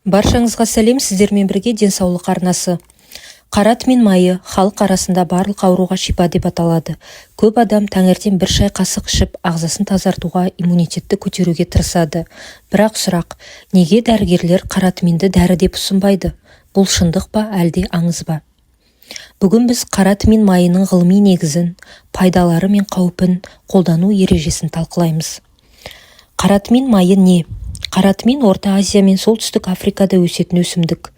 Баршаңызға сәлем, сіздермен бірге денсаулық арнасы. Қара тмин майы халық арасында барлық ауруға шипа деп аталады. Көп адам таңертең бір шай қасық ішіп, ағзасын тазартуға, иммунитетті көтеруге тырысады. Бірақ сұрақ, неге дәрігерлер қара тминді дәрі деп ұсынбайды? Бұл шындық па, әлде аңыз ба? Бүгін біз қара тмин майының ғылыми негізін, пайдалары мен қаупін, қолдану ережесін талқылаймыз. Қара тмин майы не? Қара тмин Орта Азия мен Солтүстік Африкада өсетін өсімдік.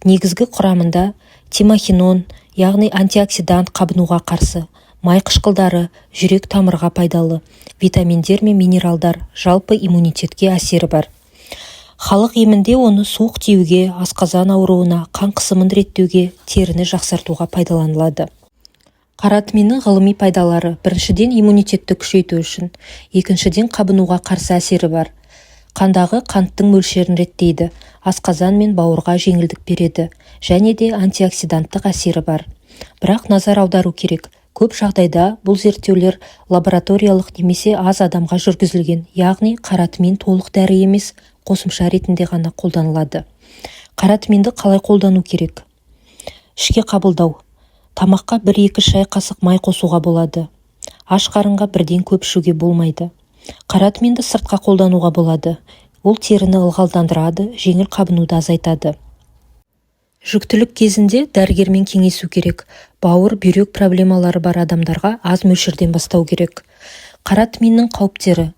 Негізгі құрамында тимохинон, яғни антиоксидант, қабынуға қарсы, май қышқылдары, жүрек тамырға пайдалы, витаминдер мен минералдар, жалпы иммунитетке әсері бар. Халық емінде оны суық тиюге, асқазан ауруына, қан қысымын реттеуге, теріні жақсартуға пайдаланылады. Қара тминнің ғылыми пайдалары: біріншіден, иммунитетті күшейту үшін, екіншіден, қабынуға қарсы әсері бар. Қандағы қанттың мөлшерін реттейді, асқазан мен бауырға жеңілдік береді, және де антиоксиданттық әсері бар. Бірақ назар аудару керек, көп жағдайда бұл зерттеулер лабораториялық немесе аз адамға жүргізілген, яғни қара тмин толық дәрі емес, қосымша ретінде ғана қолданылады. Қара тминді қалай қолдану керек? Ішке қабылдау. Тамаққа 1-2 шай қасық май қосуға болады. Аш қарынға бірден көп ішуге болмайды. Қара тминді сыртқа қолдануға болады. Ол теріні ылғалдандырады, жеңіл қабынуды азайтады. Жүктілік кезінде дәрігермен кеңесу керек. Бауыр, бүйрек проблемалары бар адамдарға аз мөлшерден бастау керек. Қара тминнің қауіптері: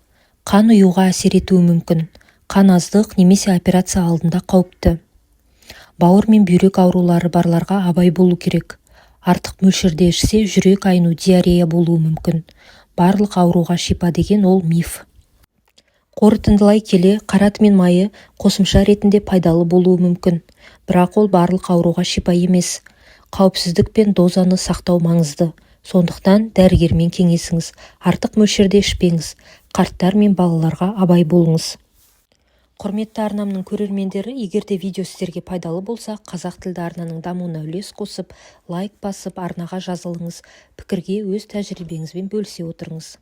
қан ұюға әсер етуі мүмкін. Қан аздық немесе операция алдында қауіпті. Бауыр мен бүйрек аурулары барларға абай болу керек. Артық мөлшерде ішсе, жүрек айну, диарея болуы мүмкін. Барлық ауруға шипа деген ол миф. Қорытындылай келе, қара тмин майы қосымша ретінде пайдалы болуы мүмкін, бірақ ол барлық ауруға шипа емес. Қауіпсіздік пен дозаны сақтау маңызды. Сондықтан дәрігермен кеңесіңіз, артық мөлшерде ішпеңіз, қарттар мен балаларға абай болыңыз. Құрметті арнамның көрермендері, егер де видео сіздерге пайдалы болса, қазақ тілді арнаның дамуына үлес қосып, лайк басып, арнаға жазылыңыз, пікірге өз тәжірибеңізбен бөлісе отырыңыз.